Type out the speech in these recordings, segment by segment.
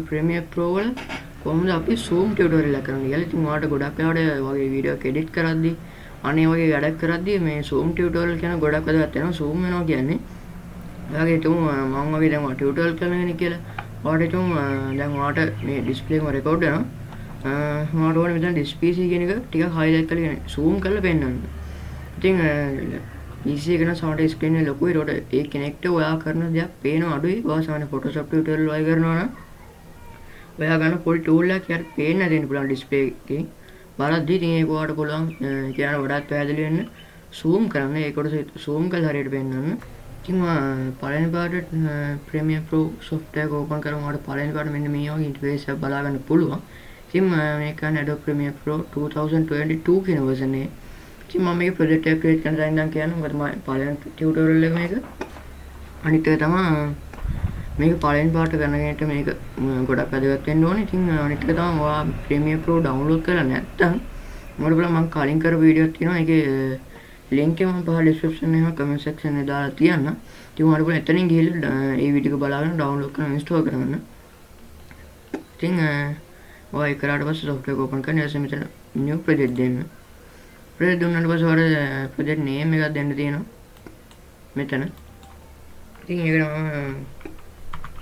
Premiere Pro වල කොහොමද අපි zoom tutorial එක කරන්නේ කියලා. ඉතින් ඔයාලට ගොඩක් වෙලාවට වගේ වීඩියෝ එක edit කරද්දී අනේ වගේ වැඩක් කරද්දී මේ zoom tutorial කියන ගොඩක් වැදගත් වෙනවා. zoom වෙනවා කියන්නේ ඔයාගේ හිතමු මම වගේ දැන් ඔයා tutorial කරන කෙනෙක් කියලා. ඔයාට හිතමු දැන් ඔයාට මේ display එක record වෙනවා. ඔයාට ඕනේ මෙතන display කියන එක ටිකක් highlight කරලා zoom කරලා පෙන්නන්න. ඉතින් PC එක නම් සමහරට screen එක ලොකුයි. ඒකට ඒ කෙනෙක්ට ඔයා කරන දේක් පේන අඩුයි. ඔයා සාමාන්‍ය Photoshop tutorial වගේ කරනවා නම් ඔයා ගන්න පොඩි tool එකක් යට පේන්න දෙන්න පුළුවන් display එකකින්. බලද්දී ඉතින් ඒක ඔයාට පුළුවන් කියන වඩාත් පැහැදිලි වෙන්න zoom කරන්න. ඒකට zoom කරලා හරියට පෙන්නන්න. ඉතින් පළවෙනි පාඩට Premiere Pro software එක open කරමු. ඔයාට පළවෙනි පාඩ මෙන්න මේ වගේ interface එකක් බලා ගන්න පුළුවන්. ඉතින් මේක කියන්නේ Adobe Premiere Pro 2022 කියන version එක. ඉතින් මම මේක project එක create කරන දැන් ඉඳන් කියන්නේ මොකද මම පළවෙනි tutorial එක මේක. අනිත් එක තමයි මේක පළවෙනි පාඩ කරන කෙනෙක්ට මේක ගොඩක් වැදගත් වෙන්න ඕනේ. ඉතින් අනිත් එක තමයි ඔයා Premiere Pro download කරලා නැත්නම් මොකද බලන්න මම කලින් කරපු වීඩියෝ එකක් තියෙනවා. ඒකේ link එක මම පහ description එකේ comment section එකේ දාලා තියන්න. ඉතින් ඔයාලට පුළුවන් එතනින් ගිහලා මේ වීඩියෝ එක බලාගෙන download කරලා install කරගන්න. ඉතින් ඔයා ඒක කරාට පස්සේ software එක open කරන්න. ඊට පස්සේ මෙතන new project දෙන්න. project දුන්නාට පස්සේ ඔයාලට project name එකක් දෙන්න තියෙනවා. මෙතන. ඉතින් ඒක නම්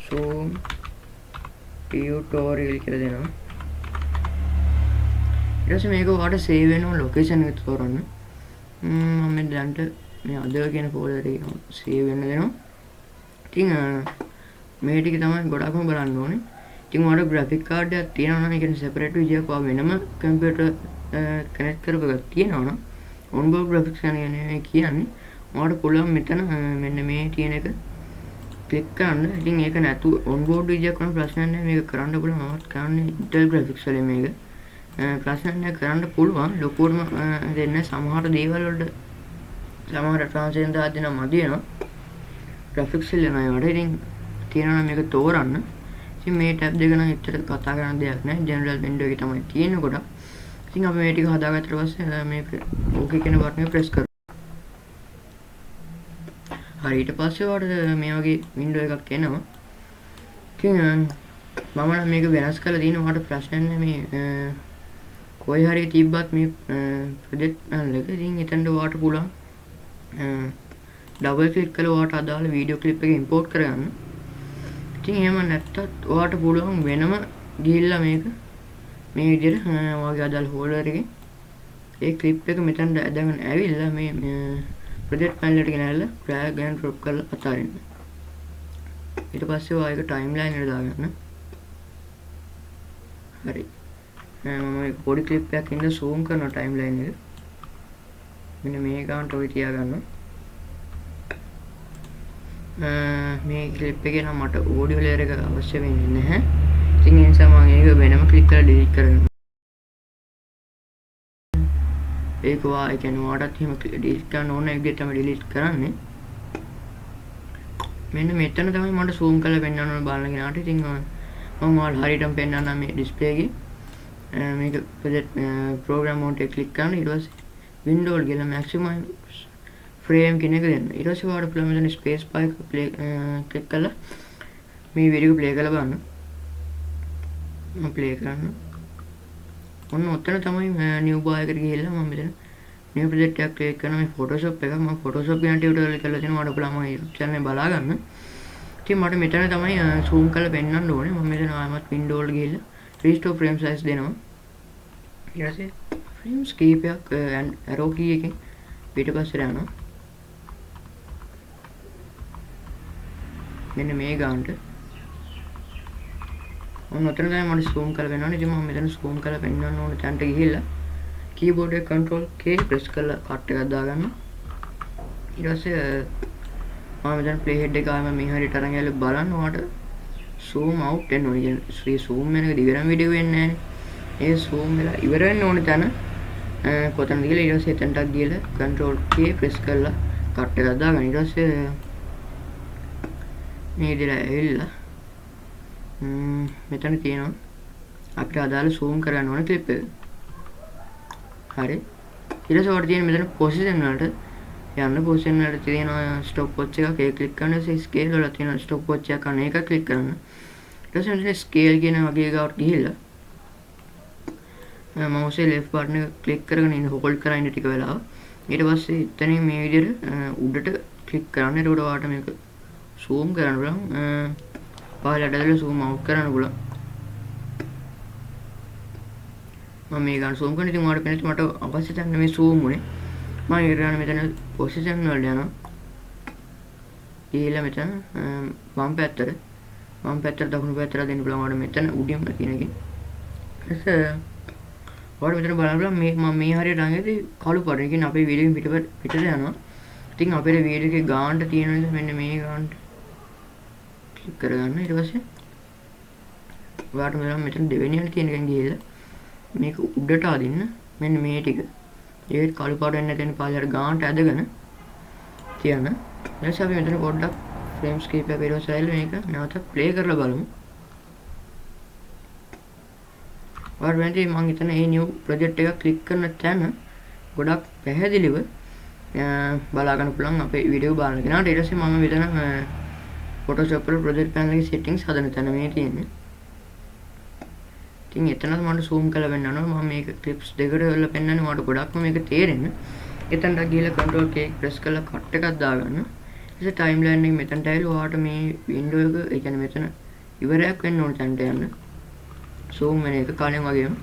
zoom tutorial කියලා දෙනවා. ඊට පස්සේ මේක ඔයාලට save වෙන location එක තෝරන්න. මම දැන්ට මේ Other කියන folder එකේ save වෙන්න දෙනවා. ඉතින් මේ ටික තමයි ගොඩක්ම බලන්න ඕනේ. ඉතින් ඔයාලට graphic card එකක් තියෙනවා නම් ඒ කියන්නේ separate විදියක් ඔයා වෙනම computer connect කරපු එකක් තියෙනවා නම් onboard graphics කියන්නේ ඔයාලට පුළුවන් මෙතන මෙන්න මේ තියෙන එක click කරන්න. ඉතින් ඒක නැතුව onboard විදියක් වුණා ප්‍රශ්නයක් නැහැ. මේක කරන්න පුළුවන්. මමත් කරන්නේ Intel graphics වලින් මේක. ප්‍රශ්නයක් නැහැ කරන්න පුළුවන්. ලොකුවටම දෙන්න සමහර දේවල් වලට සමහර translation දාද්දී නම් මදි වෙනවා. graphics වල නෑ වඩා. ඉතින් තියෙනවා නම් මේක තෝරන්න. ඉතින් මේ tab දෙක නම් ඇත්තට කතා කරන්න දෙයක් නැහැ. general window එකේ තමයි තියෙන්නේ ගොඩක්. ඉතින් අපි මේ ටික හදාගත්තට පස්සේ මේ okay කියන බටන් එක press කරමු. හරි ඊට පස්සේ ඔයාලට මේ වගේ window එකක් එනවා. ඉතින් මම නම් මේක වෙනස් කරලා දිනවා. ඔයාලට ප්‍රශ්න නැහැ මේ කොයි හරි තිබ්බත් මේ project එක. ඉතින් එතනට ඔයාලට පුළුවන් double click කරලා ඔයාලට අදාළ video clip එක import කරගන්න. ඉතින් එහෙම නැත්තත් ඔයාලට පුළුවන් වෙනම ගිහිල්ලා මේක මේ විදිහට ඔයාගේ අදාළ folder එකේ ඒ clip එක මෙතනට ඇදගෙන ඇවිල්ලා මේ project panel එකට ගෙනල්ලා drag and drop කරලා අතාරින්න. ඊට පස්සේ ඔයා ඒක timeline එකට දාගන්න. හරි. මම පොඩි clip එකක් ඉඳලා zoom කරන timeline එක. මෙන්න මේ ගානට ඔය තියාගන්න. මේ clip එකේ නම් මට audio layer එක අවශ්‍ය වෙන්නේ නැහැ. ඉතින් ඒ නිසා මම ඒක වෙනම click කරලා delete කරනවා. ඒක ඒ කියන්නේ ඔයාලටත් එහෙම delete කරන්න ඕන එක තමයි delete කරන්නේ. මෙන්න මෙතන තමයි මට zoom කරලා පෙන්වන්න ඕන බලන කෙනාට. ඉතින් මම ඔයාලට හරියටම පෙන්වන්නම් මේ display එකේ. මේක project program mode එක click කරන්න. ඊට පස්සේ window එක ගිහලා maximum frame කියන එක දෙන්න. ඊට පස්සේ ඔයාලට පුළුවන් මෙතන space bar එක click කරලා මේ වීඩියෝ එක play කරලා බලන්න. මම play කරන්න. ඔන්න ඔතන තමයි new bar එකට ගිහිල්ලා මම මෙතන new project එකක් create කරනවා. මේ Photoshop එක මම Photoshop ගැන tutorial කරලා තියෙනවා. ඔයාලට පුළුවන් මගේ YouTube channel එක බලා ගන්න. ඉතින් මට මෙතන තමයි zoom කරලා පෙන්වන්න ඕනේ. මම මෙතන ආයමත් window වල ගිහිල්ලා restore frame size දෙනවා. ඊට පස්සේ frames කීපයක් arrow key එකෙන් පිටපස්සට යනවා. මෙන්න මේ ගානට ඔන්න ඔතන තමයි මම zoom කරලා පෙන්වන්නේ. ඉතින් මම මෙතන zoom කරලා පෙන්වන්න ඕනේ තැනට ගිහිල්ලා keyboard එක control K press කරලා cut එකක් දාගන්න. ඊට පස්සේ මම මෙතන playhead එක ආවම මේ හරියට අරන් ගිහලා බලන්න ඔයාලට zoom out වෙන්න ඕනේ. කියන්නේ zoom වෙන එක දිගටම වීඩියෝ වෙන්නේ නැහැ. ඒ zoom වෙලා ඉවර වෙන්න ඕනේ තැන කොතනද කියලා ඊට පස්සේ එතනටත් ගිහලා control K press කරලා cut එකක් දාගන්න. ඊට පස්සේ මේ විදිහට ඇවිල්ලා මෙතන තියෙනවා අපිට අදාළ zoom කරන්න ඕන clip එක. හරි. ඊට පස්සේ ඔයාලට තියෙන මෙතන position වලට යන්න position වලට තියෙනවා stopwatch එකක්. ඒක click කරන ඊට scale වල තියෙන stopwatch එකක් අන්න ඒක click කරන්න. ඊට පස්සේ මෙතන ස්කේල් කියන වගේ ගාවට ගිහිල්ලා mouse එකේ left button එක click කරගෙන ඉන්න hold කරගෙන ඉන්න ටික වෙලාව. ඊට පස්සේ එතනින් මේ විදිහට උඩට click කරන්න. එතකොට ඔයාලට මේක zoom කරන්න පුළුවන්. පහළට ඇදලා zoom out කරන්න පුළුවන්. මම මේ ගන්න zoom කරන ඉතින් ඔයාලට පේනවා මට අවශ්‍ය තැන මේ zoom උනේ. මම ඊළඟ මෙතන position වලට යනවා. ඊළඟ මෙතන වම් පැත්තට දකුණු පැත්තට දෙන්න පුළුවන්. ඔයාලට මෙතන උඩින්ම කියන එකේ. ඔයාලට මෙතන බලන්න පුළුවන් මම මේ හරියට අංගෙදී කළු පාට. ඒ කියන්නේ අපේ වීඩියෝ එකෙන් පිටට යනවා. ඉතින් අපේ වීඩියෝ එකේ ගානට තියෙන නිසා මෙන්න මේ ගානට ක්ලික් කරගන්න. ඊට පස්සේ ඔයාලට මෙතන දෙවෙනියට තියෙන එකෙන් ගිහලා මේක උඩට අදින්න. මෙන්න මේ ටික. ඒකත් කළු පාට වෙන්න තියෙන පාලයට ගානට ඇදගෙන තියන්න. ඊට පස්සේ අපි මෙතන පොඩ්ඩක් ෆ්‍රේම්ස් කීපයක් ඊට මේක නැවත ප්ලේ කරලා බලමු. ඔයාලට වෙන්නේ මම හිතන මේ new project එක ක්ලික් කරන තැන ගොඩක් පැහැදිලිව බලා ගන්න පුළුවන් අපේ වීඩියෝ බලන කෙනාට. ඊට පස්සේ මම මෙතන Photoshop වල project panel එකේ settings හදන තැන මේ තියෙන්නේ. ඉතින් එතනත් මම zoom කරලා වෙන්නනවා. මම මේක clips දෙකට වල පෙන්නන්නේ මට ගොඩක්ම මේක තේරෙන්න. එතනට ගිහලා control key press කරලා cut එකක් දාගන්න. ඊට timeline එක මෙතනට ඇවිල්ලා ඔයාලට මේ window එක ඒ කියන්නේ මෙතන ඉවරයක් වෙන්න ඕන තැනට යන්න. zoom වෙන එක කලින් වගේම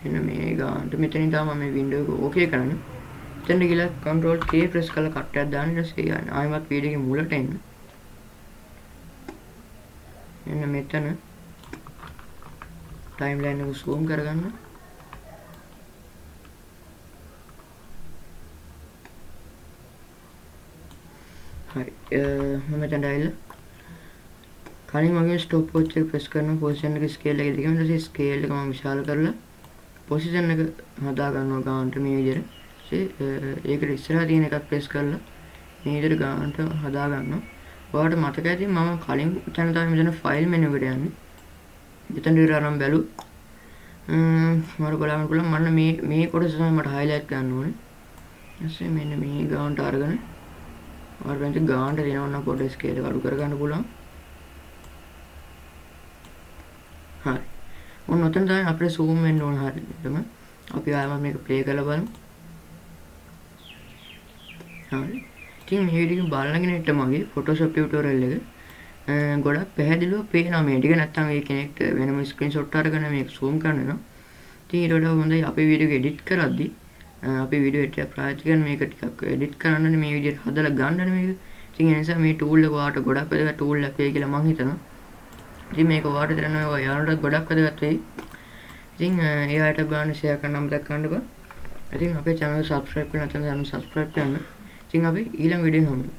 එන්න මේ ගානට මෙතනින් තමයි මම මේ window එක okay කරන්නේ. එතනට ගිහලා control K press කරලා cut එකක් දාන්න. ඊට පස්සේ යන්න ආයෙමත් වීඩියෝ එකේ මුලට එන්න. එන්න මෙතන timeline එක zoom කරගන්න. හරි මම මෙතන ඇවිල්ලා කලින් වගේ stop watch එක press කරනවා. position එක scale එක දිගම ඊට පස්සේ scale එක මම විශාල කරලා position එක හදා ගන්නවා ගානට මේ විදිහට. ඒකට ඉස්සරහා තියෙන එකත් press කරලා මේ විදිහට ගානට හදා ගන්නවා. ඔයාලට මතක ඇති මම කලින් තැන තමයි මෙතන file menu එකට යන්නේ. මෙතන ඉරනම් බැලුවොත් මම බලන්න පුළුවන් මම මේ කොටස තමයි මට highlight කරන්න ඕනේ. ඊටසේ මෙන්න මේ ගානට අරගෙන ඔයාලට ගානට දෙනවා නම් පොඩ්ඩක් ස්කේල් එක අඩු කරගන්න පුළුවන්. හරි. ඔන්න ඔතන තමයි අපිට zoom වෙන්න ඕන හරියටම. අපි ආයෙත් මේක ප්ලේ කරලා බලමු. හරි. ඉතින් මේ වීඩියෝ එක බලනගෙන ඉන්න මගේ Photoshop tutorial එක ගොඩක් පැහැදිලිව පේනවා මේ ටික. නැත්තම් ඒ කෙනෙක්ට වෙනම screenshot අරගෙන මේක zoom කරනවා. ඉතින් ඊට වඩා හොඳයි අපි වීඩියෝ එක edit කරද්දී අපි වීඩියෝ එඩිට් ප්‍රායෝගික කරන මේක ටිකක් එඩිට් කරන්නනේ මේ විදිහට හදලා ගන්නනේ මේක. ඉතින් ඒ නිසා මේ tool එක ඔයාලට ගොඩක් වැදගත් tool එකක් වෙයි කියලා මම හිතනවා. ඉතින් මේක ඔයාලට දැනනවා ඔයාලට ගොඩක් වැදගත් වෙයි. ඉතින් ඒ අයට ගන්න share කරන්න අමතක කරන්න බෑ. ඉතින් අපේ channel එක subscribe කරන්න නැත්නම් subscribe කරන්න. ඉතින් අපි ඊළඟ වීඩියෝ එක හමු.